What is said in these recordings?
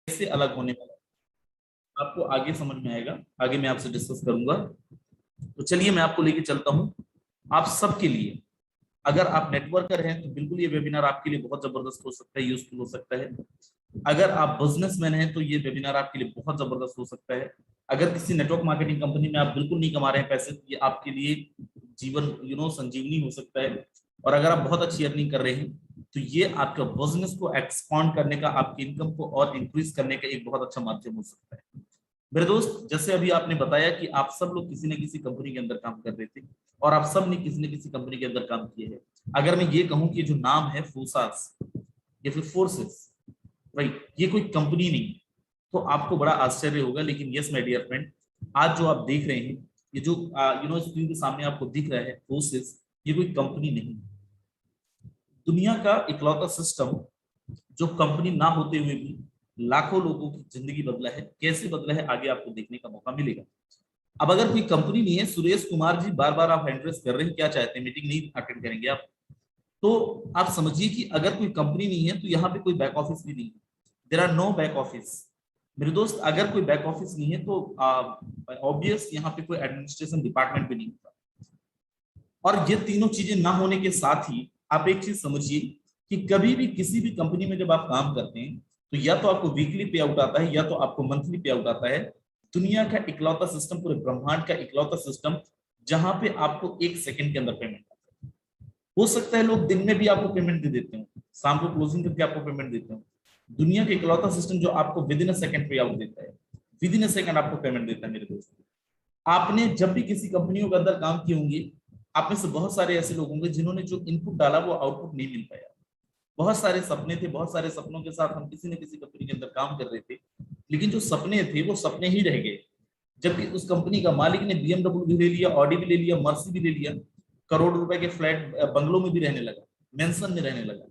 कैसे अलग होने वाला है, आपको आगे समझ में आएगा, आगे मैं आपसे डिस्कस करूंगा। तो चलिए मैं आपको लेके चलता हूँ। आप सबके लिए, अगर आप नेटवर्कर हैं तो बिल्कुल ये वेबिनार आपके लिए बहुत जबरदस्त हो सकता है, यूजफुल हो सकता है। अगर आप बिजनेसमैन हैं तो ये वेबिनार आपके लिए बहुत जबरदस्त हो सकता है। अगर किसी नेटवर्क मार्केटिंग कंपनी में आप बिल्कुल नहीं कमा रहे हैं पैसे, तो ये आपके लिए जीवन संजीवनी हो सकता है। और अगर आप बहुत अच्छी अर्निंग कर रहे हैं तो ये आपका बिजनेस को एक्सपांड करने का, आपकी इनकम को और इंक्रीज करने का एक बहुत अच्छा माध्यम हो सकता है। मेरे दोस्त, जैसे अभी आपने बताया कि आप सब लोग किसी न किसी कंपनी के अंदर काम कर रहे थे और आप सब ने किसी न किसी कंपनी के अंदर काम किए हैं। अगर मैं ये कहूं कि जो नाम है फोसास या फिर फोर्सेस, राइट, ये कोई कंपनी नहीं है, तो आपको बड़ा आश्चर्य होगा। लेकिन यस माय डियर फ्रेंड, आज जो आप देख रहे हैं, ये जो स्क्रीन के सामने आपको दिख रहा है फोर्सेस, ये कोई कंपनी नहीं है। दुनिया का इकलौता सिस्टम जो कंपनी ना होते हुए भी लाखों लोगों की जिंदगी बदला है। कैसे बदला है आगे आपको देखने का मौका मिलेगा। अब अगर कोई कंपनी नहीं है, सुरेश कुमार जी बार बार आप एड्रेस कर रहे हैं, क्या चाहते हैं, मीटिंग नहीं अटेंड करेंगे आप? तो आप समझिए कि अगर कोई कंपनी नहीं है तो यहाँ पे कोई बैक ऑफिस भी नहीं है। There are no back office. मेरे दोस्त, अगर कोई बैक ऑफिस नहीं है तो ऑब्वियस यहाँ पे कोई एडमिनिस्ट्रेशन डिपार्टमेंट भी नहीं होता। और ये तीनों चीजें ना होने के साथ ही आप एक चीज समझिए कि कभी भी किसी भी कंपनी में जब आप काम करते हैं तो या तो आपको वीकली पे आउट आता है या तो आपको मंथली पे आउट आता है। दुनिया का इकलौता सिस्टम, पूरे ब्रह्मांड का इकलौता सिस्टम जहां पे आपको एक सेकंड के अंदर पेमेंट आता है। हो सकता है लोग दिन में भी आपको पेमेंट दे देते हो, शाम को क्लोजिंग करके आपको पेमेंट देते हो। दुनिया का इकलौता सिस्टम जो आपको विद इन अ सेकंड पे आउट देता है, विद इन अ सेकंड आपको पेमेंट देता है। मेरे दोस्त, आपने जब भी किसी कंपनियों के अंदर काम किए होंगे, आप में से बहुत सारे ऐसे लोग होंगे जिन्होंने जो इनपुट डाला वो आउटपुट नहीं मिल पाया। बहुत सारे सपने थे, बहुत सारे सपनों के साथ हम किसी न किसी कंपनी के अंदर काम कर रहे थे, लेकिन जो सपने थे वो सपने ही रह गए। जबकि उस कंपनी का मालिक ने बीएमडब्ल्यू भी ले लिया, ऑडी भी ले लिया, मर्सी भी ले लिया, करोड़ रुपए के फ्लैट बंगलों में भी रहने लगा, मेंशन में रहने लगा।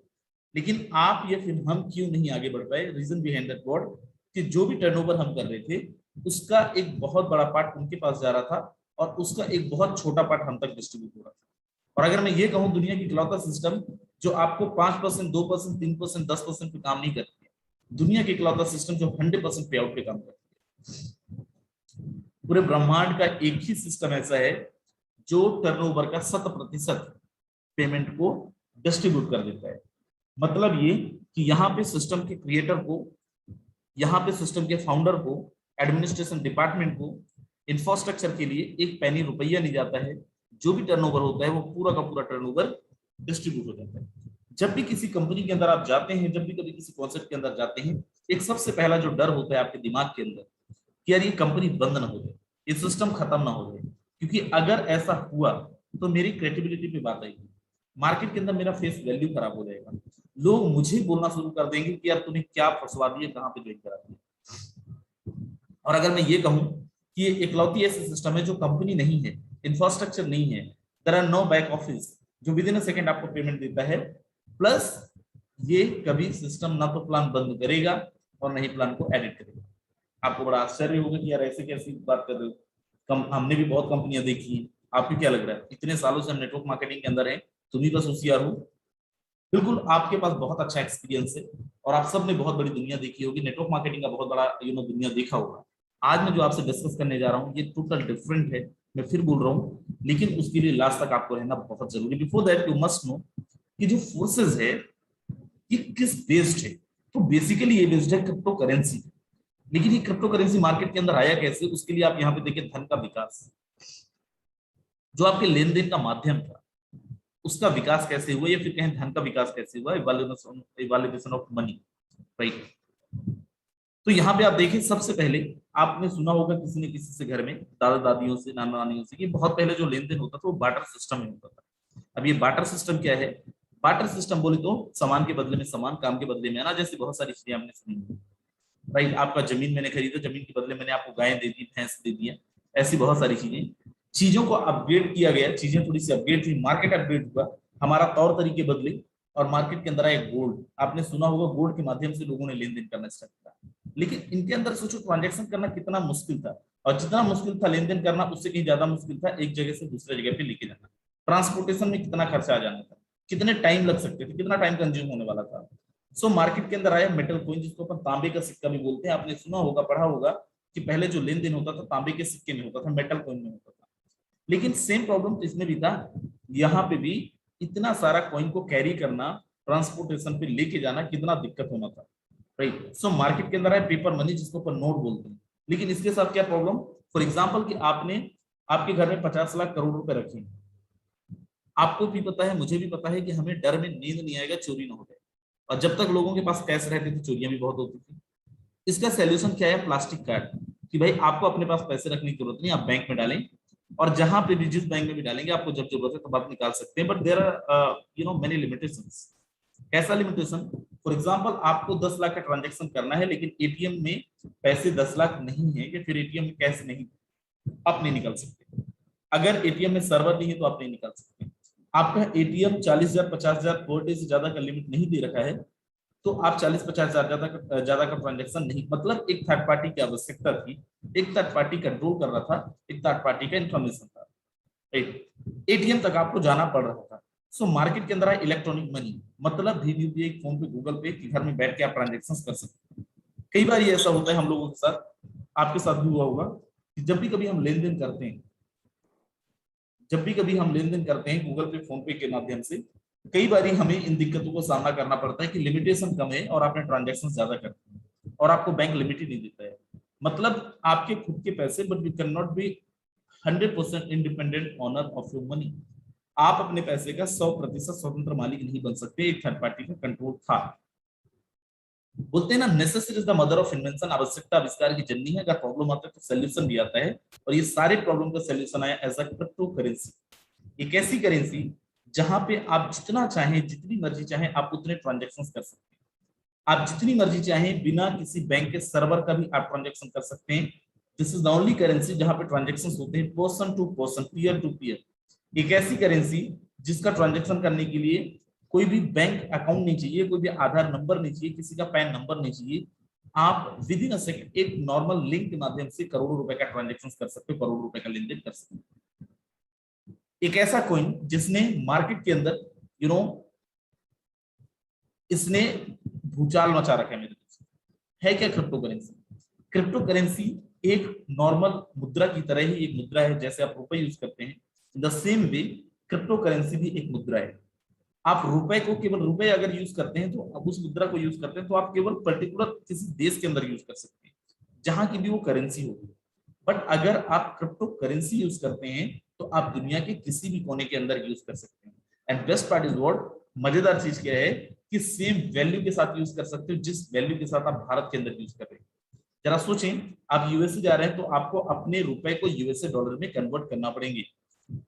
लेकिन आप या फिर हम क्यों नहीं आगे बढ़ पाए? रीजन बिहाइंड दैट व्हाट, कि जो भी टर्नओवर हम कर रहे थे उसका एक बहुत बड़ा पार्ट उनके पास जा रहा था और उसका एक बहुत छोटा पार्ट हम तक डिस्ट्रीब्यूट हो रहा था। और अगर मैं ये कहूं, दुनिया की इकलौता सिस्टम जो आपको 5%, 2%, 3%, 10% पे काम नहीं करती है, दुनिया के इकलौता सिस्टम जो 100% पे आउट पे काम करती है। पूरे ब्रह्मांड का एक ही सिस्टम ऐसा है जो टर्नओवर का 100% पेमेंट को डिस्ट्रीब्यूट कर देता है। मतलब ये कि यहाँ पे सिस्टम के क्रिएटर को, यहाँ पे सिस्टम के फाउंडर को, एडमिनिस्ट्रेशन डिपार्टमेंट को, इंफ्रास्ट्रक्चर के लिए एक पैनी रुपया नहीं जाता है। जो भी टर्नओवर होता है वो पूरा का पूरा टर्नओवर डिस्ट्रीब्यूट हो जाता है। जब भी किसी कंपनी के अंदर आप जाते हैं, जब भी कभी किसी कॉन्सेप्ट के अंदर जाते हैं, एक सबसे पहला जो डर होता है आपके दिमाग के अंदर कि यार ये कंपनी बंद ना हो जाए, ये सिस्टम खत्म ना हो जाए। क्योंकि अगर ऐसा हुआ तो मेरी क्रेडिबिलिटी पे बात आएगी, मार्केट के अंदर मेरा फेस वैल्यू खराब हो जाएगा। लोग मुझे बोलना शुरू कर देंगे कि यार तूने क्या फंसवा दिया, कहाँ पे ज्वाइन करा दिया। और अगर मैं ये कहूं कि ये इकलौती ऐसी सिस्टम है जो कंपनी नहीं है, इंफ्रास्ट्रक्चर नहीं है, there are no back office जो विद इन अ सेकंड आपको पेमेंट देता है, प्लस ये कभी सिस्टम ना तो प्लान बंद करेगा और ना ही प्लान को एडिट करेगा। आपको बड़ा आश्चर्य होगा कि यार ऐसे कैसी बात कर रहे हो। हमने भी बहुत कंपनियां देखी हैं। आपको क्या लग रहा है, इतने सालों से हम नेटवर्क मार्केटिंग के अंदर हैं, तुम ही बस होशियार हो? बिल्कुल, आपके पास बहुत अच्छा एक्सपीरियंस है और आप सब ने बहुत बड़ी दुनिया देखी होगी, नेटवर्क मार्केटिंग का बहुत बड़ा दुनिया देखा होगा। आज मैं जो आपसे डिस्कस करने जा रहा हूँ ये टोटल डिफरेंट है। मैं फिर बोल रहा हूँ, लेकिन उसके लिए लास्ट तक आपको रहना बहुत जरूरी। Before that you must know कि जो फोर्सेस है ये किस बेस्ड है। तो बेसिकली ये बेस्ड है क्रिप्टो करेंसी। लेकिन ये क्रिप्टो करेंसी मार्केट के अंदर आया कैसे, उसके लिए आप यहाँ पे देखिए धन का विकास, जो आपके लेन देन का माध्यम था उसका विकास कैसे हुआ, या फिर कहें धन का विकास कैसे हुआ, इवैल्यूएशन ऑफ मनी, राइट। तो यहाँ पे आप देखिए, सबसे पहले आपने सुना होगा किसी ने किसी से घर में, दादा दादियों से, नाना नानियों से, कि बहुत पहले जो लेन देन होता था वो बार्टर सिस्टम में होता था। अब ये बार्टर सिस्टम क्या है? बार्टर सिस्टम बोले तो सामान के बदले में सामान, काम के बदले में अनाज, जैसी बहुत सारी चीजें आपने सुनी, राइट। आपका जमीन मैंने खरीदा, जमीन के बदले मैंने आपको गायें दे दी, भैंस दे दिया, ऐसी बहुत सारी चीजें। चीजों को अपग्रेड किया गया, चीजें थोड़ी सी अपग्रेड हुई, मार्केट अपग्रेड हुआ, हमारा तौर तरीके बदले और मार्केट के अंदर आया गोल्ड। आपने सुना होगा गोल्ड के माध्यम से लोगों ने लेन देन करना स्टार्ट किया। लेकिन इनके अंदर सोचो ट्रांजेक्शन करना कितना मुश्किल था, और जितना मुश्किल था लेन देन करना, उससे कहीं ज्यादा मुश्किल था एक जगह से दूसरे जगह पे लेके जाना। ट्रांसपोर्टेशन में कितना खर्चा आ जाना था, कितने टाइम लग सकते थे, कितना टाइम कंज्यूम होने वाला था। सो मार्केट के अंदर आया मेटल कॉइन, जिसको अपन तांबे का सिक्का भी बोलते हैं। आपने सुना होगा, पढ़ा होगा कि पहले जो लेन देन होता था तांबे के सिक्के में होता था, मेटल कॉइन में होता था। लेकिन सेम प्रॉब्लम तो इसमें भी था, यहाँ पे भी इतना सारा कॉइन को कैरी करना, ट्रांसपोर्टेशन पे लेके जाना कितना दिक्कत होना था, राइट। सो मार्केट के अंदर है पेपर मनी, जिसको अपन नोट बोलते हैं। लेकिन इसके साथ क्या प्रॉब्लम, फॉर एग्जाम्पल कि आपने आपके घर में 50 लाख करोड़ रुपए रखे हैं। आपको भी पता है, मुझे भी पता है कि हमें डर में नींद नहीं आएगा चोरी ना हो जाए, और जब तक लोगों के पास कैश रहते थे चोरियां भी बहुत होती थी। इसका सोल्यूशन क्या है, प्लास्टिक कार्ड, कि भाई आपको अपने पास पैसे रखने की जरूरत नहीं, आप बैंक में डालें, और जहां पे भी जिस बैंक में भी डालेंगे आपको जब जरूरत है तब आप निकाल सकते हैं। But there are many limitations. कैसा लिमिटेशन, फॉर एग्जांपल आपको 10 लाख का ट्रांजैक्शन करना है, लेकिन एटीएम में पैसे 10 लाख नहीं है, या फिर एटीएम में कैश नहीं, आप नहीं निकाल सकते। अगर एटीएम में सर्वर नहीं है तो आप नहीं निकाल सकते। आपका एटीएम 40,000 50,000 पर डे से ज्यादा का लिमिट नहीं दे रखा है, तो आप 40-50,000 ज्यादा का ट्रांजेक्शन नहीं, मतलब एक थर्ड पार्टी की आवश्यकता थी, एक थर्ड पार्टी कंट्रोल कर रहा था, एक थर्ड पार्टी का इंफॉर्मेशन था, राइट। एटीएम तक आपको जाना पड़ रहा था। सो मार्केट के अंदर है इलेक्ट्रॉनिक मनी, मतलब भीम यूपीआई, फोन पे, गूगल पे, कि घर में बैठ के आप ट्रांजेक्शन कर सकते हैं। कई बार ये ऐसा होता है हम लोगों के साथ, आपके साथ भी हुआ होगा, कि जब भी कभी हम लेन देन करते हैं, जब भी कभी हम लेन देन करते हैं गूगल पे, फोन पे के माध्यम से, कई बार हमें इन दिक्कतों को सामना करना पड़ता है कि लिमिटेशन कम है और आपने ट्रांजैक्शन ज्यादा करते हैं, और आपको बैंक लिमिट ही नहीं देता है। मतलब आपके खुद के पैसे, but you can not be 100% independent owner of your money. आप अपने पैसे का 100% स्वतंत्र मालिक नहीं बन सकते, एक थर्ड पार्टी का कंट्रोल था। बोलते हैं ना, necessity is the mother of invention, आवश्यकता आविष्कार की जननी है। अगर प्रॉब्लम आता है तो सोल्यूशन भी आता है, और ये सारे प्रॉब्लम का सोल्यूशन आया एज अ क्रिप्टो करेंसी। एक ऐसी करेंसी जहां पे आप जितना चाहें, जितनी मर्जी चाहें, आप उतने ट्रांजेक्शन कर सकते हैं। आप जितनी मर्जी चाहें बिना किसी बैंक के सर्वर का भी आप ट्रांजेक्शन कर सकते हैं। This is the only currency जहां पे ट्रांजेक्शन होते हैं person to person, peer to peer. एक ऐसी करेंसी जिसका ट्रांजेक्शन करने के लिए कोई भी बैंक अकाउंट नहीं चाहिए, कोई भी आधार नंबर नहीं चाहिए, किसी का पैन नंबर नहीं चाहिए। आप विद इन अ सेकंड एक नॉर्मल लिंक के माध्यम से करोड़ों रुपए का ट्रांजेक्शन कर सकते हो, करोड़ों रुपए का लेन देन कर सकते हो। एक ऐसा कॉइन जिसने मार्केट के अंदर इसने भूचाल मचा रखा है मेरे दोस्त, है क्या क्रिप्टो करेंसी। क्रिप्टो करेंसी एक नॉर्मल मुद्रा की तरह ही एक मुद्रा है, जैसे आप रुपए यूज करते हैं, the same way crypto currency भी एक मुद्रा है। आप रुपए को, केवल रुपए अगर यूज करते हैं, तो अब उस मुद्रा को यूज करते हैं, तो आप केवल पर्टिकुलर किसी देश के अंदर यूज कर सकते हैं, जहां की भी वो करेंसी होगी। बट अगर आप क्रिप्टो करेंसी यूज करते हैं, तो आप दुनिया के किसी भी कोने के अंदर यूज कर सकते हैं। And best part is what, मजेदार चीज क्या है, कि सेम वैल्यू के साथ यूज कर सकते हो जिस वैल्यू के साथ आप भारत के अंदर यूज कर रहे हैं। जरा सोचें, आप यूएसए जा रहे हैं तो आपको अपने रुपए को यूएसए डॉलर में कन्वर्ट करना पड़ेंगे।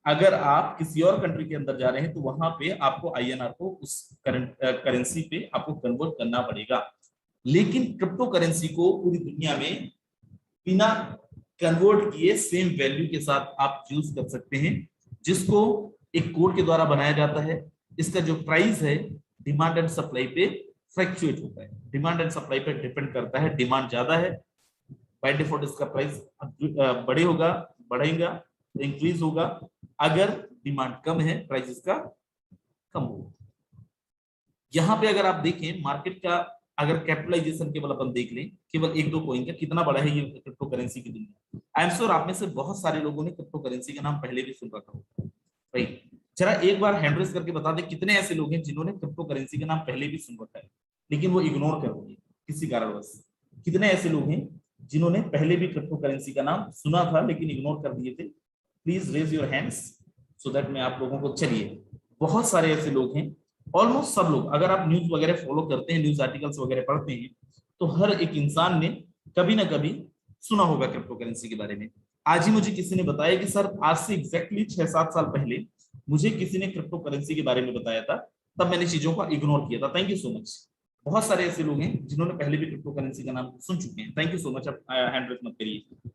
अगर आप किसी और कंट्री के अंदर जा रहे हैं तो वहां पे आपको आईएनआर को उस करेंसी पे आपको कन्वर्ट करना पड़ेगा। लेकिन क्रिप्टो करेंसी को पूरी दुनिया में बिना कन्वर्ट किए सेम वैल्यू के साथ आप यूज कर सकते हैं, जिसको एक कोड के द्वारा बनाया जाता है। इसका जो प्राइस है डिमांड एंड सप्लाई पे फ्लक्चुएट होता है, डिमांड एंड सप्लाई पे डिपेंड करता है। डिमांड ज्यादा है, बाय डिफॉल्ट इसका प्राइस बड़े होगा, बढ़ेगा, इंक्रीज होगा। अगर डिमांड कम है, प्राइस इसका कम होगा। यहाँ पे अगर आप देखें मार्केट का, अगर कैपिटलाइजेशन केवल अपन देख लें, केवल एक दो कॉइन का, कितना बड़ा है ये क्रिप्टो करेंसी की दुनिया। आई एम श्योर आप में से बहुत सारे लोगों ने क्रिप्टो करेंसी का नाम पहले भी सुन रखा होगा, राइट। जरा एक बार हैंड रेज करके बता दे कितने ऐसे लोग हैं जिन्होंने क्रिप्टो करेंसी का नाम पहले भी सुन रखा है, लेकिन वो इग्नोर कर रहे हैं किसी कारणवश। कितने ऐसे लोग हैं जिन्होंने पहले भी क्रिप्टो करेंसी का नाम सुना था लेकिन इग्नोर कर दिए थे। Please raise your hands so that मैं आप लोगों को, चलिए बहुत सारे ऐसे लोग हैं, ऑलमोस्ट सब लोग। अगर आप न्यूज वगैरह फॉलो करते हैं, न्यूज आर्टिकल्स वगैरह पढ़ते हैं, तो हर एक इंसान ने कभी ना कभी सुना होगा क्रिप्टो करेंसी के बारे में। आज ही मुझे किसी ने बताया कि सर आज से एग्जैक्टली 6-7 साल पहले मुझे किसी ने क्रिप्टो करेंसी के बारे में बताया था, तब मैंने चीजों को इग्नोर किया था। Thank you so much. बहुत सारे ऐसे लोग हैं जिन्होंने पहले भी क्रिप्टो करेंसी का नाम सुन चुके हैं। Thank you so much. आप हैंड रेज मत करिए।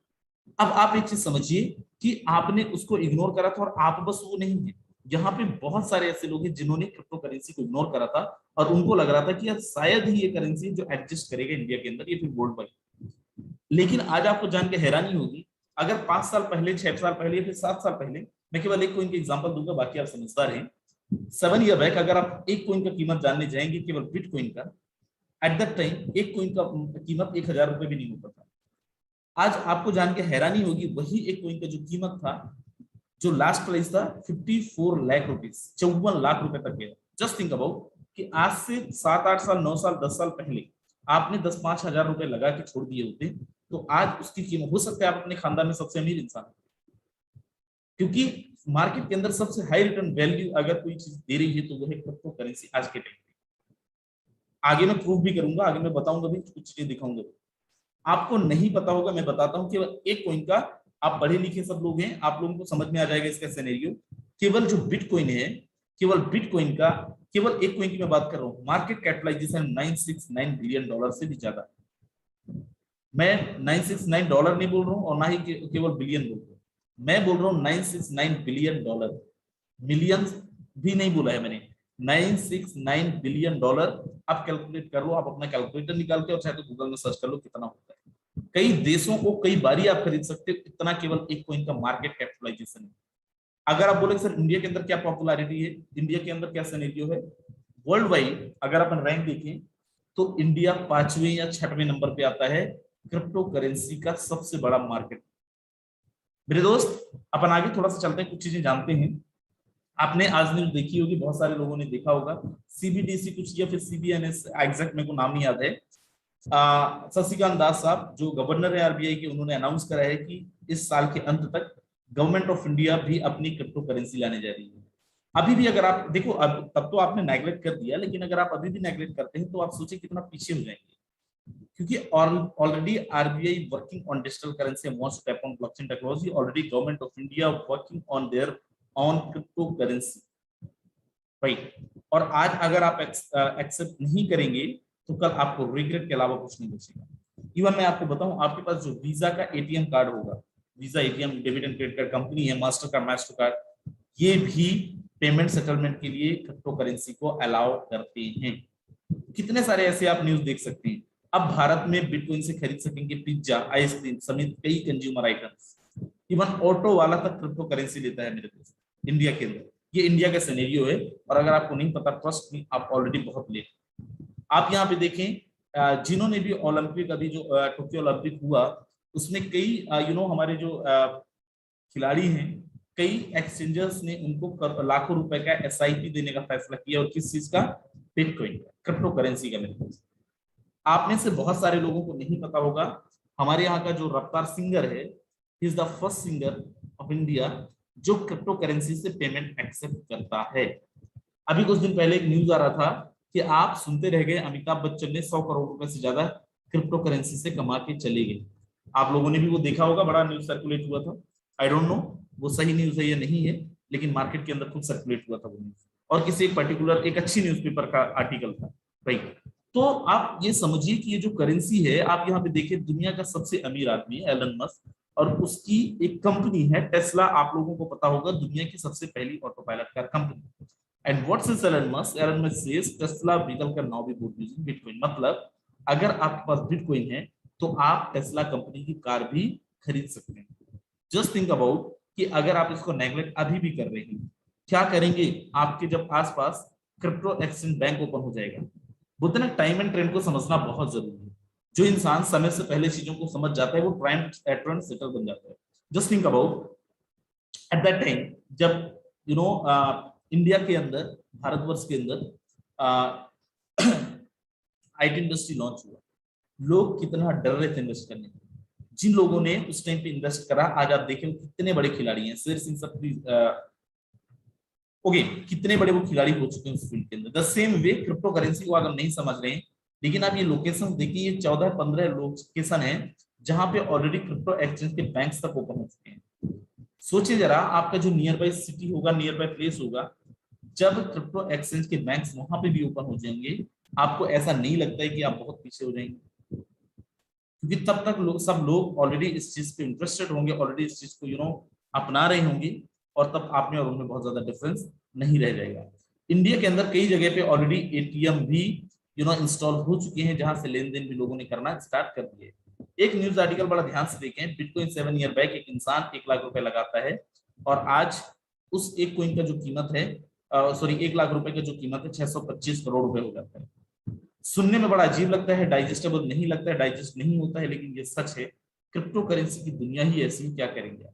अब आप एक चीज समझिए कि आपने उसको इग्नोर करा था, और आप बस वो नहीं है, यहाँ पे बहुत सारे ऐसे लोग हैं जिन्होंने क्रिप्टो करेंसी को इग्नोर करा था, और उनको लग रहा था कि यार शायद ही ये करेंसी जो एग्जिस्ट करेगा इंडिया के अंदर, ये फिर वर्ल्ड वाइड। लेकिन आज आपको जान के हैरानी होगी, अगर 5 साल पहले, 6 साल पहले, या फिर 7 साल पहले, मैं केवल एक कोइन का एग्जांपल दूंगा, बाकी आप समझदार हैं। 7 ईयर बैक अगर आप एक कोइन का कीमत जानने जाएंगे, केवल बिटकॉइन का, एट दैट टाइम एक कॉइन का कीमत 1000 रुपए भी नहीं होता था। आज आपको जान के हैरानी होगी, वही एक कॉइन का जो कीमत था, जो लास्ट प्राइस था 54 लाख रुपीज, 54 लाख रुपए तक गया। जस्ट थिंक अबाउट कि आज से 7-8 साल, 9 साल, 10 साल पहले आपने 10-5 हजार रुपए लगा के छोड़ दिए होते, तो आज उसकी कीमत, हो सकता है आप अपने खानदान में सबसे अमीर इंसान, क्योंकि मार्केट के अंदर सबसे हाई रिटर्न वैल्यू अगर कोई चीज दे रही है तो वो है क्रिप्टो करेंसी आज के टाइम पे। आगे मैं प्रूफ भी करूंगा, आगे मैं बताऊंगा भी, कुछ चीजें दिखाऊंगा। आपको नहीं पता होगा, मैं बताता हूँ। केवल एक कॉइन का, आप पढ़े लिखे सब लोग हैं, आप लोगों को समझ में आ जाएगा इसका सिनेरियो। केवल जो बिटकॉइन है, केवल बिटकॉइन का, केवल एक कॉइन की मैं बात कर रहा हूँ, मार्केट कैपिटलाइजेशन $969 बिलियन से भी ज्यादा। मैं $969 नहीं बोल रहा हूँ और ना ही केवल बिलियन बोल रहा हूँ, मैं बोल रहा हूँ $969 बिलियन। मिलियंस भी नहीं बोला है मैंने, $969 बिलियन। आप कैलकुलेट कर लो, आप अपना कैलकुलेटर निकाल के, और चाहे तो गूगल में सर्च कर लो कितना होता है। कई देशों को कई बारी आप खरीद सकते हो, इतना केवल एक कॉइन का मार्केट कैपिटलाइजेशन है। अगर आप बोले सर इंडिया के अंदर क्या पॉपुलैरिटी है, इंडिया के अंदर क्या सिनेरियो है, वर्ल्ड वाइड अगर अपन रैंक देखें तो इंडिया 5वें या 6वें नंबर पे आता है क्रिप्टो करेंसी का सबसे बड़ा मार्केट। मेरे दोस्त, अपन आगे थोड़ा सा चलते हैं, कुछ चीजें जानते हैं। आपने आज न्यूज देखी होगी, बहुत सारे लोगों ने देखा होगा, सीबीडीसी कुछ या फिर सीबीएनएस, एग्जैक्ट मेरे को नाम नहीं याद है। शशिकांत दास साहब जो गवर्नर है आरबीआई के, उन्होंने अनाउंस करा है कि इस साल के अंत तक गवर्नमेंट ऑफ इंडिया भी अपनी क्रिप्टो करेंसी लाने जा रही है। अभी भी अगर आप देखो, अब तब तो आपने नेग्लेक्ट कर दिया, लेकिन अगर आप अभी भी नेग्लेक्ट करते हैं तो आप सोचिए कितना पीछे हो जाएंगे। क्योंकि already RBI working on digital currency, wants to tap on blockchain technology, already government of India working on there on crypto currency, right. और आज अगर आप एक्सेप्ट नहीं करेंगे तो कल आपको रिग्रेट के अलावा कुछ नहीं बचेगा। इवन मैं आपको बताऊं, आपके पास जो वीजा का एटीएम कार्ड होगा, visa ATM debit and credit card company है, मास्टर कार्ड, मास्टर कार्ड, ये भी पेमेंट सेटलमेंट के लिए क्रिप्टो करेंसी को अलाउ करते हैं। कितने सारे ऐसे आप न्यूज देख सकते हैं। अब भारत में बिटकॉइन से खरीद सकेंगे पिज्जा, आइसक्रीम समेत कई कंज्यूमर आइटम्स। इवन ऑटो वाला तक क्रिप्टो करेंसी लेता है मेरे दोस्त, इंडिया के अंदर। ये इंडिया का सिनेरियो है, और अगर आपको नहीं पता, ट्रस्ट मी, आप ऑलरेडी बहुत लेट। आप यहाँ पे देखें, जिन्होंने भी ओलंपिक, अभी जो टोक्यो ओलंपिक हुआ, उसमें कई हमारे जो खिलाड़ी हैं, कई एक्सचेंजर्स ने उनको लाखों रुपए का एसआईपी देने का फैसला किया। और किस चीज का? बिटकॉइन का, क्रिप्टो करेंसी का। मेरे दोस्त, आप में से बहुत सारे लोगों को नहीं पता होगा, हमारे यहाँ का जो रफ्तार सिंगर है, is the first singer of India जो क्रिप्टो करेंसी से पेमेंट एक्सेप्ट करता है। अभी कुछ दिन पहले एक न्यूज आ रहा था कि आप सुनते रह गए, अमिताभ बच्चन ने 100 करोड़ रुपए से ज्यादा क्रिप्टो करेंसी से कमा के चले गए। आप लोगों ने भी वो देखा होगा, बड़ा न्यूज सर्कुलेट हुआ था। आई डोंट नो वो सही न्यूज है या नहीं है, लेकिन मार्केट के अंदर खुद सर्कुलेट हुआ था वो न्यूज, और किसी एक पर्टिकुलर एक अच्छी न्यूज़पेपर का आर्टिकल था, राइट। तो आप ये समझिए कि ये जो करेंसी है, आप यहाँ पे देखिए, दुनिया का सबसे अमीर आदमी है एलन मस्क, और उसकी एक कंपनी है टेस्ला, आप लोगों को पता होगा, दुनिया की सबसे पहली auto pilot car company. And what's is Elon Musk? Elon Musk says Tesla vehicle can now be bought using bitcoin. मतलब अगर आपके पास बिटकॉइन है तो आप टेस्ला कंपनी की कार भी खरीद सकते हैं। जस्ट थिंक अबाउट कि अगर आप इसको नेग्लेक्ट अभी भी कर रहे हैं, क्या करेंगे आपके जब आसपास क्रिप्टो एक्सचेंज बैंक ओपन हो जाएगा। बोलते ना, टाइम एंड ट्रेंड को समझना बहुत जरूरी है। जो इंसान समय से पहले चीजों को समझ जाता है, वो ट्रेंड सेटर बन जाता है। Just think about at that time जब इंडिया के अंदर, भारतवर्ष के अंदर आईटी इंडस्ट्री लॉन्च हुआ, लोग कितना डर रहे थे इन्वेस्ट करने के। जिन लोगों ने उस टाइम पे इन्वेस्ट करा, आज आप देखें कितने बड़े खिलाड़ी हैं। शेर सिंह सप्री, ओके, कितने बड़े वो खिलाड़ी हो चुके हैं उस फील्ड के अंदर। The same way crypto currency को अगर नहीं समझ रहे हैं, लेकिन आप ये लोकेशन देखिए, ये 14-15 लोकेशन है जहां पे ऑलरेडी क्रिप्टो एक्सचेंज के बैंक्स तक ओपन हो चुके हैं। सोचिए जरा, आपका जो नियर बाय सिटी होगा, नियर बाय प्लेस होगा, जब क्रिप्टो एक्सचेंज के बैंक्स वहां पे भी ओपन हो जाएंगे, आपको ऐसा नहीं लगता है कि आप बहुत पीछे हो जाएंगे? क्योंकि तब तक सब लोग ऑलरेडी इस चीज पे इंटरेस्टेड होंगे, ऑलरेडी इस चीज को अपना रहे होंगे, और तब आप में और उनमें बहुत ज्यादा डिफरेंस नहीं रह जाएगा। इंडिया के अंदर कई जगह पे ऑलरेडी एटीएम भी इंस्टॉल हो चुके हैं, जहां से लेन देन भी लोगों ने करना स्टार्ट कर दिए। एक न्यूज आर्टिकल बड़ा ध्यान से देखें, बिटकॉइन 7 ईयर बैक एक इंसान 1 लाख रुपए लगाता है, और आज उस एक कॉइन का जो कीमत है, सॉरी 1 लाख रुपए का जो कीमत है, 625 करोड़ रुपए हो जाता है। सुनने में बड़ा अजीब लगता है, डाइजेस्टेबल नहीं लगता है, डाइजेस्ट नहीं होता है, लेकिन ये सच है। क्रिप्टो करेंसी की दुनिया ही ऐसी है, क्या करेंगे आप,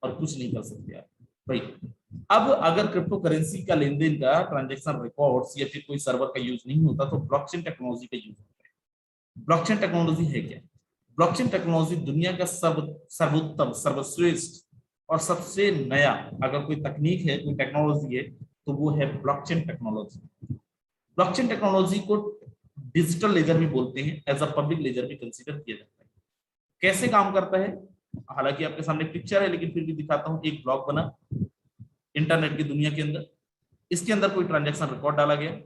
और कुछ नहीं कर सकते आप भाई। अब अगर क्रिप्टो करेंसी का लेन देन का ट्रांजेक्शन रिकॉर्ड्स या फिर कोई सर्वर का यूज नहीं होता, तो ब्लॉकचेन टेक्नोलॉजी का यूज होता है। ब्लॉकचेन टेक्नोलॉजी है क्या? ब्लॉकचेन टेक्नोलॉजी दुनिया का सर्वोत्तम, सर्वश्रेष्ठ और सबसे नया अगर कोई तकनीक है, कोई टेक्नोलॉजी है, तो वो है ब्लॉकचेन टेक्नोलॉजी। ब्लॉकचेन टेक्नोलॉजी को डिजिटल लेजर भी बोलते हैं, एज अ पब्लिक लेजर भी कंसीडर किया जाता है। कैसे काम करता है? हालांकि आपके सामने पिक्चर है, लेकिन फिर भी दिखाता हूं। एक ब्लॉक बना इंटरनेट की दुनिया के अंदर, इसके अंदर कोई ट्रांजैक्शन रिकॉर्ड डाला गया,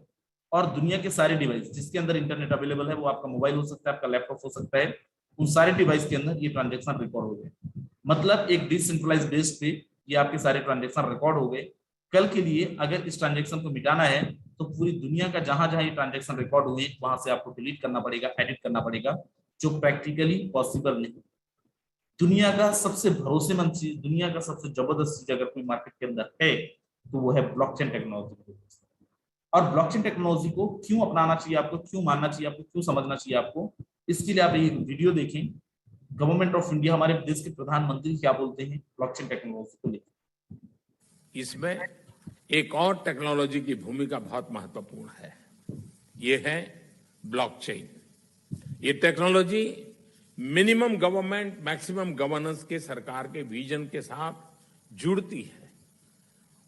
और दुनिया के सारे डिवाइस जिसके अंदर इंटरनेट अवेलेबल है, वो आपका मोबाइल हो सकता है, आपका लैपटॉप हो सकता है, उन सारे डिवाइस के अंदर ये ट्रांजैक्शन रिकॉर्ड हो गए। मतलब एक डिसेंट्रलाइज्ड बेस पे ये आपके सारे ट्रांजैक्शन रिकॉर्ड हो गए। कल के लिए अगर इस ट्रांजैक्शन को मिटाना है, तो पूरी दुनिया का जहां जहां ये ट्रांजैक्शन रिकॉर्ड हुए, वहां से आपको डिलीट करना पड़ेगा, एडिट करना पड़ेगा, जो प्रैक्टिकली पॉसिबल नहीं। दुनिया का सबसे भरोसेमंद चीज, दुनिया का सबसे जबरदस्त चीज अगर कोई मार्केट के अंदर है, तो वो है ब्लॉकचेन टेक्नोलॉजी। और ब्लॉकचेन टेक्नोलॉजी को क्यों अपनाना चाहिए आपको, क्यों मानना चाहिए आपको, क्यों समझना चाहिए आपको, इसके लिए आप एक वीडियो देखें। गवर्नमेंट ऑफ इंडिया, हमारे देश के प्रधानमंत्री क्या बोलते हैं ब्लॉकचेन टेक्नोलॉजी को लेकर। इसमें एक और टेक्नोलॉजी की भूमिका बहुत महत्वपूर्ण है, ये है ब्लॉकचेन। ये technology minimum government maximum governance के सरकार के विजन के साथ जुड़ती है,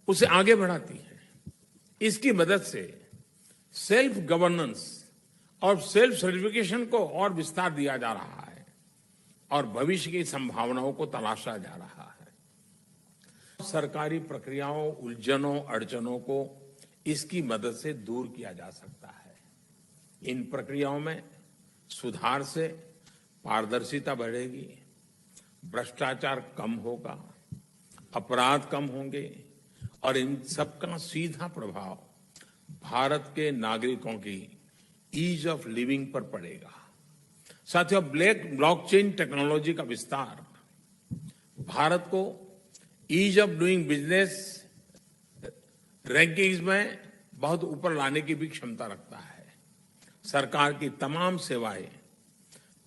उसे आगे बढ़ाती है। इसकी मदद से सेल्फ गवर्नेंस और सेल्फ सर्टिफिकेशन को और विस्तार दिया जा रहा है और भविष्य की संभावनाओं को तलाशा जा रहा है। सरकारी प्रक्रियाओं, उलझनों, अड़चनों को इसकी मदद से दूर किया जा सकता है। इन प्रक्रियाओं में सुधार से पारदर्शिता बढ़ेगी, भ्रष्टाचार कम होगा, अपराध कम होंगे और इन सबका सीधा प्रभाव भारत के नागरिकों की ईज ऑफ लिविंग पर पड़ेगा। साथियों, ब्लॉकचेन टेक्नोलॉजी का विस्तार भारत को ease of doing business rankings में बहुत ऊपर लाने की भी क्षमता रखता है। सरकार की तमाम सेवाएं,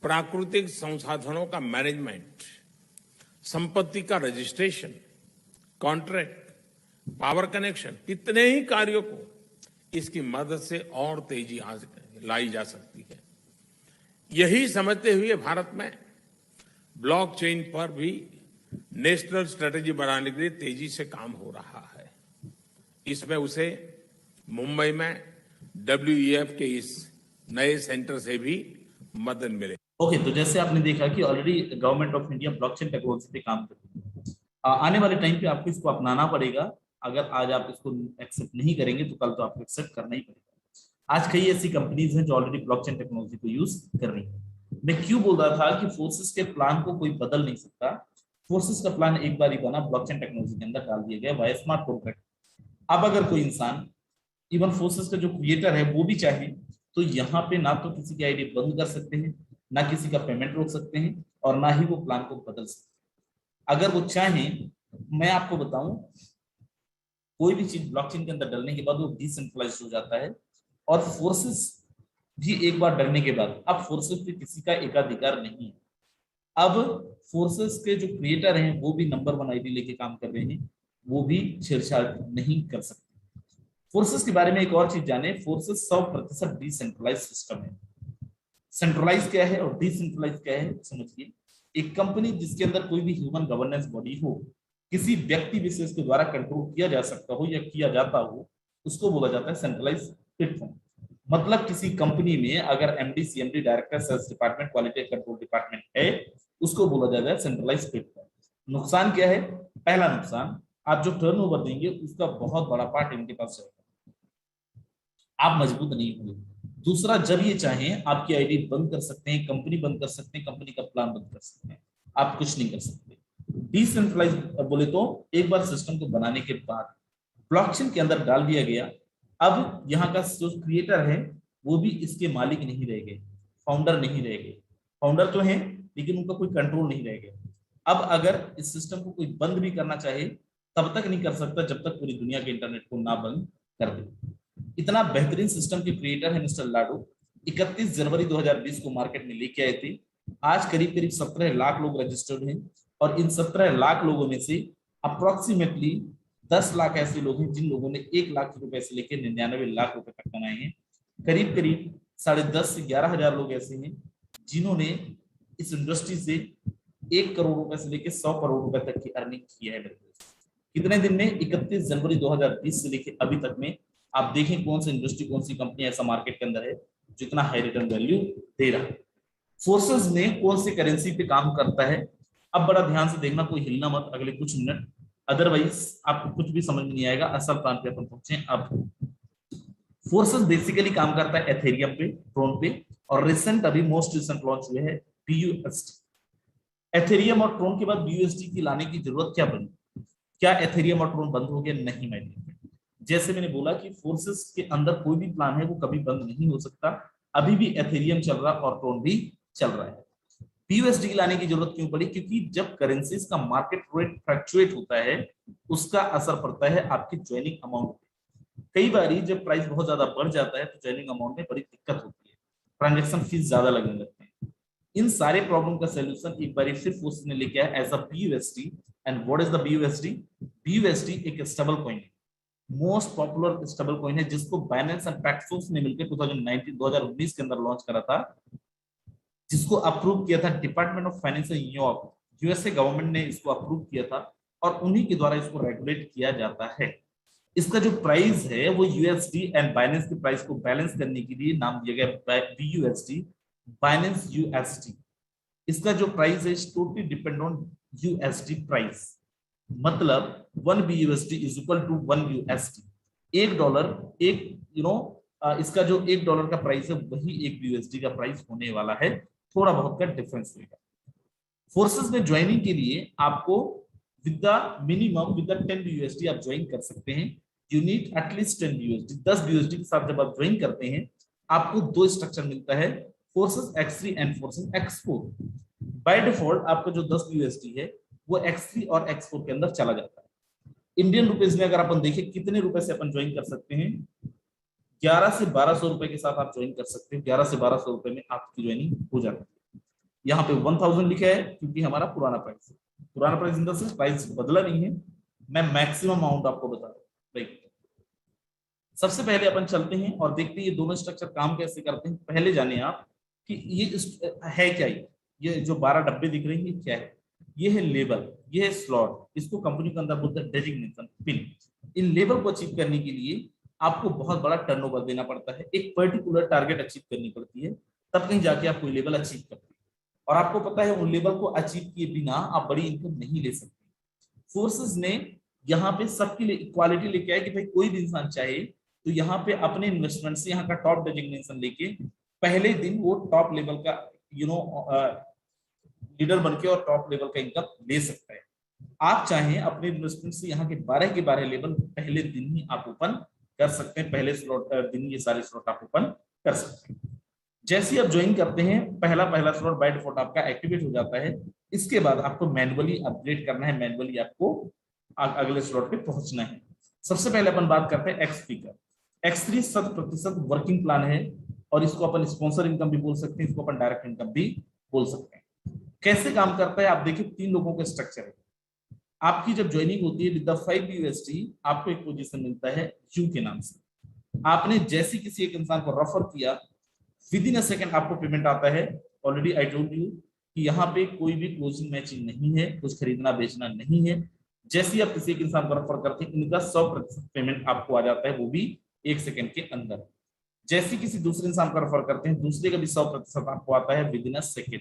प्राकृतिक संसाधनों का मैनेजमेंट, संपत्ति का रजिस्ट्रेशन, कॉन्ट्रैक्ट, पावर कनेक्शन, कितने ही कार्यों को इसकी मदद से और तेजी लाई जा सकती है। यही समझते हुए भारत में ब्लॉकचेन पर भी नेशनल स्ट्रेटेजी बनाने के लिए तेजी से काम हो रहा है। इसमें उसे मुंबई में WEF के इस नए सेंटर से भी मदद मिले। ओके, तो जैसे आपने देखा कि already government of India blockchain technology पे काम कर रही है। आने वाले टाइम पे आपको इसको अपनाना पड़ेगा। अगर आज आप इसको एक्सेप्ट नहीं करेंगे, तो कल तो आपको एक्सेप्ट करना ही पड़ेगा। आज कई ऐसी कंपनीज हैं जो ऑलरेडी ब्लॉकचेन टेक्नोलॉजी को यूज कर रही है। मैं क्यों बोल रहा था कि फोर्सेस के प्लान को कोई बदल नहीं सकता। फोर्सेस का प्लान एक बार ही बना, ब्लॉकचेन टेक्नोलॉजी के अंदर डाल दिया गया वाया स्मार्ट कॉन्ट्रैक्ट। अब अगर कोई इंसान, इवन फोर्सेस का जो क्रिएटर है, वो भी चाहे तो यहाँ पे ना तो किसी की आईडी बंद कर सकते हैं, ना किसी का पेमेंट रोक सकते हैं, और ना ही वो प्लान को बदल सकते हैं। अगर वो चाहें, मैं आपको बताऊं, कोई भी चीज ब्लॉकचेन के अंदर डालने के बाद वो डिसेंट्रलाइज हो जाता है। और फोर्सेस भी एक बार डरने के बाद, अब फोर्सेस पे किसी का एकाधिकार नहीं है। अब फोर्सेस के जो क्रिएटर हैं, वो भी नंबर 1 आईडी लेके काम कर रहे हैं, वो भी छेड़छाड़ नहीं कर सकते। फोर्सेस के बारे में एक और चीज जाने, फोर्सेस 100% डिसेंट्रलाइज सिस्टम है। सेंट्रलाइज क्या है और डिसेंट्रलाइज क्या है, समझिए। एक कंपनी जिसके अंदर कोई भी ह्यूमन गवर्नेंस बॉडी हो, किसी व्यक्ति विशेष के द्वारा कंट्रोल किया जा सकता हो या किया जाता हो, उसको बोला जाता है सेंट्रलाइज प्लेटफॉर्म। मतलब किसी कंपनी में अगर MD, CMD, director, sales department, quality control department है, उसको बोला जाता है सेंट्रलाइज प्लेटफॉर्म। नुकसान क्या है? पहला नुकसान, आप जो टर्नओवर देंगे उसका बहुत बड़ा पार्ट इनके पास रहेगा, आप मजबूत नहीं होंगे। दूसरा, जब ये चाहें आपकी आईडी बंद कर सकते हैं, कंपनी बंद कर सकते हैं, कंपनी का प्लान बंद कर सकते हैं, आप कुछ नहीं कर सकते। डिसेंट्रलाइज बोले तो एक बार सिस्टम को बनाने के बाद ब्लॉकचेन के अंदर डाल दिया गया। अब यहाँ का जो क्रिएटर है, वो भी इसके मालिक नहीं रह गए, फाउंडर नहीं रह गए। फाउंडर तो है, लेकिन उनका कोई कंट्रोल नहीं रह गया। अब अगर इस सिस्टम को कोई बंद भी करना चाहे, तब तक नहीं कर सकता जब तक पूरी दुनिया के इंटरनेट को ना बंद कर दे। इतना बेहतरीन सिस्टम के क्रिएटर है मिस्टर लाडो। 31 जनवरी 2020 को मार्केट में लेके आए थे। आज करीब करीब 17 लाख लोग रजिस्टर्ड हैं और इन 17 लाख लोगों में से अप्रोक्सीमेटली 10 लाख ऐसे लोग हैं जिन लोगों ने 1 लाख रुपए से लेकर 99 लाख रुपए तक कमाए हैं। करीब करीब 10.5 से 11 हजार लोग ऐसे हैं जिन्होंने इस इंडस्ट्री से 1 करोड़ रुपए से लेकर 100 करोड़ रुपए तक की अर्निंग की है। कितने दिन में? 31 जनवरी 2020 से लेकर अभी तक में। आप देखें कौन सी इंडस्ट्री, कौन सी कंपनी ऐसा मार्केट के अंदर है जो इतना हाई रिटर्न वैल्यू दे रहा है। फोर्सेस में कौन सी करेंसी पे काम करता है, अब बड़ा ध्यान से देखना, कोई हिलना मत अगले कुछ मिनट, अदरवाइज आपको कुछ भी समझ में नहीं आएगा। असल प्लान पे अपन पहुंचे। अब फोर्सेस बेसिकली काम करता है एथेरियम पे, ट्रोन पे, और रिसेंट अभी मोस्ट रिसेंट लॉन्च हुए है BUSD। एथेरियम और ट्रोन के बाद BUSD की लाने की जरूरत क्या बनी? क्या एथेरियम और ट्रोन बंद हो गया? नहीं माय डियर। जैसे मैंने बोला कि फोर्सेस के अंदर कोई भी प्लान है वो कभी बंद नहीं हो सकता। अभी भी एथेरियम चल रहा और ट्रोन भी चल रहा है। BUSD लाने की जरूरत क्यों पड़ी? क्योंकि जब करेंसीज का मार्केट रेट फ्लक्चुएट होता है उसका असर पड़ता है आपकी ज्वाइनिंग अमाउंट पे। कई बार जब प्राइस बहुत ज्यादा बढ़ जाता है तो ज्वाइनिंग अमाउंट में बड़ी दिक्कत होती है, ट्रांजेक्शन फीस ज्यादा लगने लगते हैं। इन सारे प्रॉब्लम का सोल्यूशन एक बार फिर फोर्स ने लेके आया as a BUSD। And what is the BUSD? BUSD एक स्टेबल कॉइन है, मोस्ट पॉपुलर स्टेबल कॉइन है, जिसको बाइनेंस एंड पैक्सोस ने मिलकर 2019 के अंदर लॉन्च करा था, जिसको अप्रूव किया था department of finance in New York, USA government ने इसको अप्रूव किया था और उन्हीं के द्वारा इसको रेगुलेट किया जाता है। इसका जो प्राइस है वो USD एंड बाइनेंस के प्राइस को बैलेंस करने के लिए नाम दिया गया BUSD, बाइनेंस USD। इसका जो प्राइस है totally depend on USD price, मतलब 1 BUSD is equal to 1 USD। $1 एक इसका जो $1 का प्राइस है वही 1 BUSD का प्राइस होने वाला है, थोड़ा बहुत का डिफरेंस होगा। फोर्सेस में ज्वाइनिंग के लिए आपको with the minimum with the 10 BUSD आप ज्वाइन कर सकते हैं। You need at least 10 BUSD। 10 BUSD के साथ जब आप ज्वाइन करते हैं आपको दो स्ट्रक्चर मिलता है, forces X3 and forces X4। By default आपका जो 10 BUSD है वो X3 और X4 के अंदर चला जाता है। इंडियन रुपीज में अगर अपन देखें कितने रुपए से अपन ज्वाइन कर सकते हैं, 11 से 1200 रुपए के साथ आप ज्वाइन कर सकते हैं। 11 से 1200 रुपए में आपकी ज्वाइनिंग हो जाती है। यहाँ पे 1000 लिखा है क्योंकि हमारा पुराना प्राइस है। पुराना price in the sense price बदला नहीं है, मैं मैक्सिमम अमाउंट आपको बता रहा हूँ। सबसे पहले अपन चलते हैं और देखते हैं ये दोनों स्ट्रक्चर काम कैसे करते हैं। पहले जानिए आप कि ये है क्या, ये जो 12 डब्बे दिख रहे हैं ये क्या है? ये है लेबल, ये है स्लॉट, इसको कंपनी के अंदर बोलते हैं डेजिग्नेशन पिन। इन लेबल को अचीव करने के लिए आपको बहुत बड़ा टर्नओवर देना पड़ता है, एक पर्टिकुलर टारगेट अचीव करनी पड़ती है, तब कहीं जाके आप कोई लेवल अचीव करते हैं। और आपको पता है उन लेवल को अचीव किए बिना आप बड़ी इनकम नहीं ले सकते। फोर्सेस ने यहाँ पे सबके लिए इक्वालिटी लेके आया कि भाई कोई भी इंसान चाहे तो यहाँ पे अपने इन्वेस्टमेंट से यहाँ का टॉप डेजिग्नेशन लेके पहले दिन वो टॉप लेवल का लीडर बनके और टॉप लेवल का इनकम ले सकता है। आप चाहें अपने इन्वेस्टमेंट से यहाँ के 12 के 12 लेवल पहले दिन ही आप ओपन कर सकते हैं, पहले स्लॉट दिन ये सारे स्लॉट आप ओपन कर सकते हैं। जैसे ही आप ज्वाइन करते हैं पहला स्लॉट बाय डिफॉल्ट आपका एक्टिवेट हो जाता है। इसके बाद आपको मैनुअली अपडेट करना है, मैनुअली आपको अगले स्लॉट पे पहुंचना है। सबसे पहले अपन बात करते हैं X3 का। X3 100% वर्किंग प्लान है और इसको अपन स्पॉन्सर इनकम भी बोल सकते हैं, इसको अपन डायरेक्ट इनकम भी बोल सकते हैं। कैसे काम करता है आप देखिए, 3 लोगों का स्ट्रक्चर है। आपकी जब ज्वाइनिंग होती है विद द 5 BUSD आपको एक पोजीशन मिलता है यू के नाम से। आपने जैसे किसी एक इंसान को रेफर किया विद इन अ सेकंड आपको पेमेंट आता है। ऑलरेडी आई टोल्ड यू कि यहाँ पे कोई भी क्लोजिंग मैचिंग नहीं है, कुछ खरीदना बेचना नहीं है। जैसे ही आप किसी एक इंसान को रेफर करते हैं इनका 100% पेमेंट आपको आ जाता है, वो भी 1 सेकंड के अंदर। जैसे किसी दूसरे इंसान को रेफर करते हैं दूसरे का भी 100% आपको आता है विद इन अ सेकंड।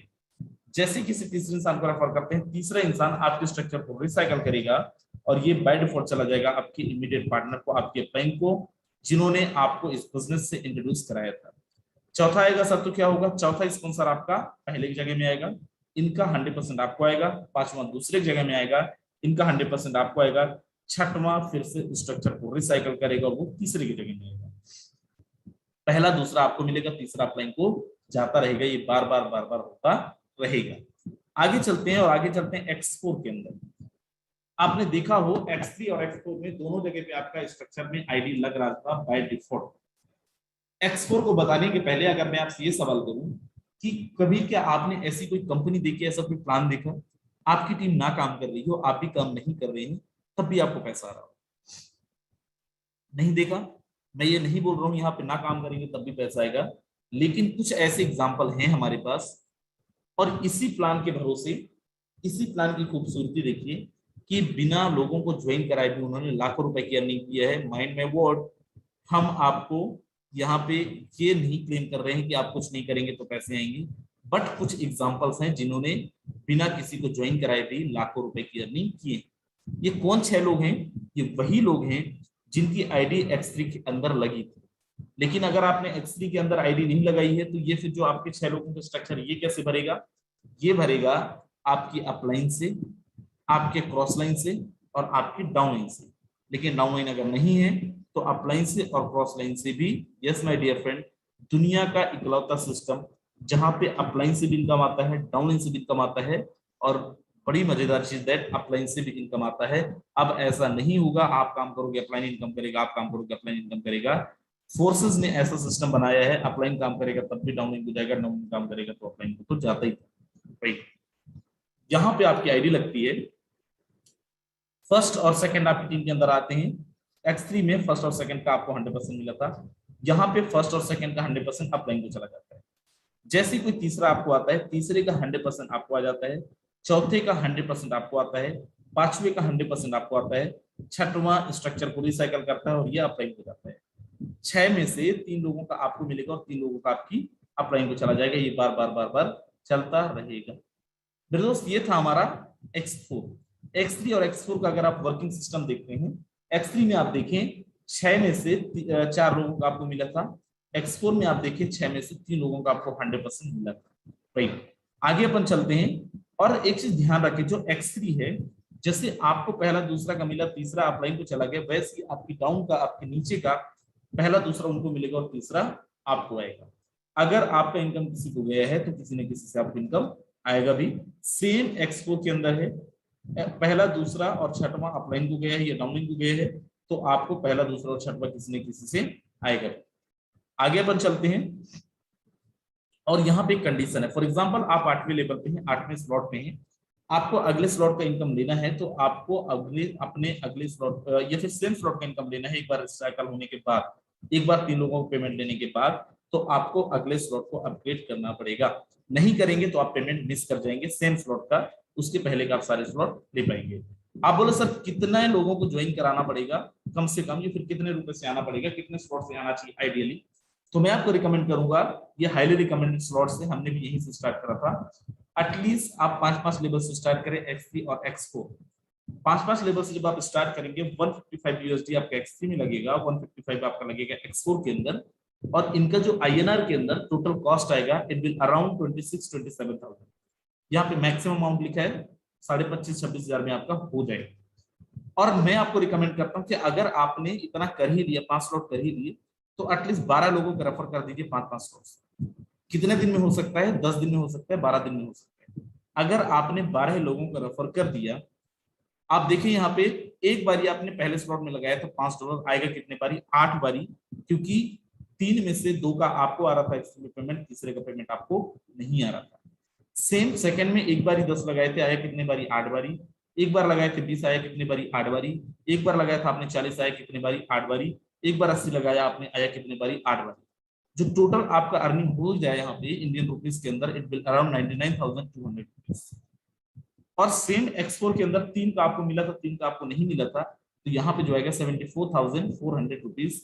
जैसे किसी तीसरे इंसान को रेफर करते हैं तीसरा इंसान आपके स्ट्रक्चर को रिसाइकल करेगा और ये बाय डिफॉल्ट चला जाएगा आपके इमीडिएट पार्टनर को, आपके बैंक को, जिन्होंने आपको इस बिजनेस से इंट्रोड्यूस कराया था। चौथा आएगा सर तो क्या होगा, चौथा स्पॉन्सर आपका पहले की जगह में आएगा, इनका 100% आपको आएगा। पांचवा दूसरे जगह में आएगा, इनका 100% आपको आएगा। छठवां फिर से स्ट्रक्चर को रिसाइकल करेगा, वो तीसरे की जगह में आएगा। पहला दूसरा आपको मिलेगा, तीसरा अपलाइन को जाता रहेगा, ये बार बार होता रहेगा। आगे चलते हैं और आगे चलते हैं X4 के अंदर। आपने देखा हो X3 और X4 में दोनों जगह पे आपका स्ट्रक्चर में आईडी लग रहा था बाय डिफॉल्ट। X4 को बताने के पहले अगर मैं आपसे ये सवाल करूं कि कभी क्या आपने ऐसी कोई कंपनी देखी, ऐसा कोई प्लान देखा, आपकी टीम ना काम कर रही हो, आप भी काम नहीं कर रहे हैं, तब भी आपको पैसा आ रहा हो? नहीं देखा। मैं ये नहीं बोल रहा हूं यहाँ पे ना काम करेंगे तब भी पैसा आएगा, लेकिन कुछ ऐसे एग्जाम्पल हैं हमारे पास। और इसी प्लान के भरोसे, इसी प्लान की खूबसूरती देखिए कि बिना लोगों को ज्वाइन कराए भी उन्होंने लाखों रुपए की अर्निंग की है। माइंड में वर्ड, हम आपको यहाँ पे ये नहीं क्लेम कर रहे हैं कि आप कुछ नहीं करेंगे तो पैसे आएंगे, बट कुछ एग्जांपल्स हैं जिन्होंने बिना किसी को ज्वाइन कराए भी लाखों रुपए की अर्निंग किए। ये कौन 6 लोग हैं? ये वही लोग हैं जिनकी आईडी X3 के अंदर लगी थी। लेकिन अगर आपने X3 के अंदर आईडी नहीं लगाई है तो ये फिर जो आपके 6 लोगों का स्ट्रक्चर, ये कैसे भरेगा? ये भरेगा आपकी अपलाइन से, आपके क्रॉस लाइन से और आपकी डाउन लाइन से। लेकिन डाउन लाइन अगर नहीं है तो अपलाइन से और क्रॉस लाइन से भी। यस माय डियर फ्रेंड, दुनिया का इकलौता सिस्टम जहां पे अपलाइन से भी इनकम आता है, डाउन लाइन से भी इनकम आता है, और बड़ी मजेदार चीज दैट अपलाइन से भी इनकम आता है। अब ऐसा नहीं होगा आप काम करोगे अपलाइन इनकम करेगा, आप काम करोगे अपलाइन इनकम करेगा। फोर्सेस ने ऐसा सिस्टम बनाया है, अपलाइन काम करेगा तब भी डाउन लाइन को जाएगा, डाउन लाइन काम करेगा तो अपलाइन को तो जाता ही था। यहाँ पे आपकी आईडी लगती है, फर्स्ट और सेकंड आपकी टीम के अंदर आते हैं। X3 में फर्स्ट और सेकंड का आपको 100% मिला था, यहाँ पे फर्स्ट और सेकंड का 100% अपलाइन को चला जाता है। जैसे ही कोई तीसरा आपको आता है, तीसरे का 100% आपको आ जाता है, चौथे का 100% आपको आता है, पांचवे का 100% आपको आता है, छठवां स्ट्रक्चर को रिसाइकल करता है और ये अपलाइन हो जाता है। 6 में से 3 लोगों का आपको मिलेगा और 3 लोगों का आपकी अपलाइन को चला जाएगा। ये बार बार बार बार चलता रहेगा। मेरे दोस्त, ये था हमारा X4। X3 और X4 का अगर आप वर्किंग सिस्टम देखते हैं, X3 में आप देखें 6 में से 4 लोगों का आपको मिला था, X4 में आप देखें 6 में से 3 लोगों का आपको 100% मिला था। राइट, आगे अपन चलते हैं। और एक चीज ध्यान रखें, जो X3 है, जैसे आपको पहला दूसरा का मिला, तीसरा अपलाइन को चला गया, वैसे आपकी डाउन का, आपके नीचे का पहला दूसरा उनको मिलेगा और तीसरा आपको आएगा। अगर आपका इनकम किसी को गया है तो किसी न किसी से आपको इनकम आएगा भी। सेम X4 के अंदर है, पहला दूसरा और छठवां अपलाइन को गया है या डाउनलाइन को गया है तो आपको पहला दूसरा और छठवां किसी न किसी से आएगा। आगे अपन चलते हैं और यहाँ पे एक कंडीशन है। फॉर एग्जांपल, आप 8वें लेवल पे हैं, 8वें स्लॉट पे हैं, आपको अगले स्लॉट का इनकम लेना है तो आपको अपने अगले स्लॉट या फिर सेम स्लॉट का इनकम लेना है। एक बार रिसाइकल होने के बाद, एक बार 3 लोगों को पेमेंट लेने के बाद, तो आपको अगले स्लॉट को अपग्रेड करना पड़ेगा। नहीं करेंगे तो आप पेमेंट मिस कर जाएंगे सेम स्लॉट का, उसके पहले का आप सारे स्लॉट ले पाएंगे। आप बोलो सर कितने लोगों को ज्वाइन कराना पड़ेगा कम से कम, या फिर कितने रुपए से आना पड़ेगा, कितने स्लॉट से आना चाहिए आइडियली? तो मैं आपको रिकमेंड करूंगा, ये हाईली रिकमेंडेड स्लॉट से, हमने भी यहीं से स्टार्ट करा था। एटलीस्ट आप 5-5 लेवल से स्टार्ट करें X3 और X4। 5-5 लेवल से जब आप स्टार्ट करेंगे, 155 USD आपका X3 में लगेगा, 155 आपका लगेगा X4 के अंदर, और इनका जो INR के अंदर टोटल कॉस्ट आएगा, इट विल अराउंड 26-27,000। यहाँ पे मैक्सिमम अमाउंट लिखा है 25,000-26,000 हजार में आपका हो जाएगा। और मैं आपको रिकमेंड करता हूँ कि अगर आपने इतना कर ही लिया, 5 स्लॉट कर ही लिए, तो एटलीस्ट 12 लोगों को रेफर कर दीजिए 5-5 स्लॉट। कितने दिन में हो सकता है? 10 दिन में हो सकता है, 12 दिन में हो सकता है। अगर आपने 12 लोगों को रेफर कर दिया, आप देखिए यहाँ पे एक बारी आपने पहले स्लॉट में लगाया तो $5 आएगा, कितने बारी? 8 बारी, क्योंकि 3 में से 2 का आपको आ रहा था एक्सट्रा पेमेंट, तीसरे का पेमेंट आपको नहीं आ रहा था। सेम सेकंड में एक बारी 10 लगाए थे, आया कितने बारी? 8 बारी। एक बार लगाए थे 20, आया कितने बारी? 8 बारी। एक बार लगाया था आपने 40, आया कितने बारी? 8 बारी। एक बार 80 लगाया आपने, आया कितने बारी? 8 बारी। जो टोटल आपका अर्निंग हो जाए यहाँ पे इंडियन रुपीस के अंदर, इट विल अराउंड 99,200 रुपीज। और सेम X4 के अंदर 3 का आपको मिला था, 3 का आपको नहीं मिला था, तो यहाँ पे जो आएगा 74,400 रुपीज।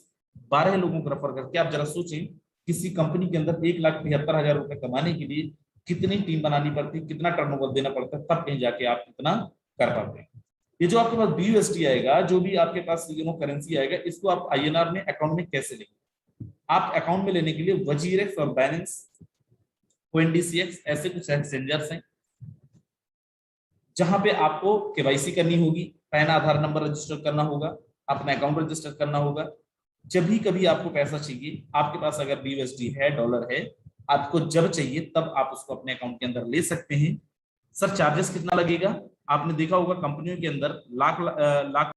12 लोगों को रेफर करके आप जरा सोचें, किसी कंपनी के अंदर 1,73,000 रुपए कमाने के लिए कितनी टीम बनानी पड़ती, कितना टर्नओवर देना पड़ता है, तब कहीं जाके आप इतना कर पाते हैं। ये जो आपके पास BUSD आएगा, जो भी आपके पास करेंसी आएगा, इसको आप INR में अकाउंट में कैसे लेंगे? आप अकाउंट में लेने के लिए वजीरेक्स और बाइनेंस, CoinDCX ऐसे कुछ एक्सचेंजर्स हैं जहां पे आपको KYC करनी होगी, पैन आधार नंबर रजिस्टर करना होगा, अपना अकाउंट रजिस्टर करना होगा। जब भी कभी आपको पैसा चाहिए, आपके पास अगर BUSD है, डॉलर है, आपको जब चाहिए तब आप उसको अपने अकाउंट के अंदर ले सकते हैं। सर चार्जेस कितना लगेगा? आपने देखा होगा कंपनियों के अंदर लाख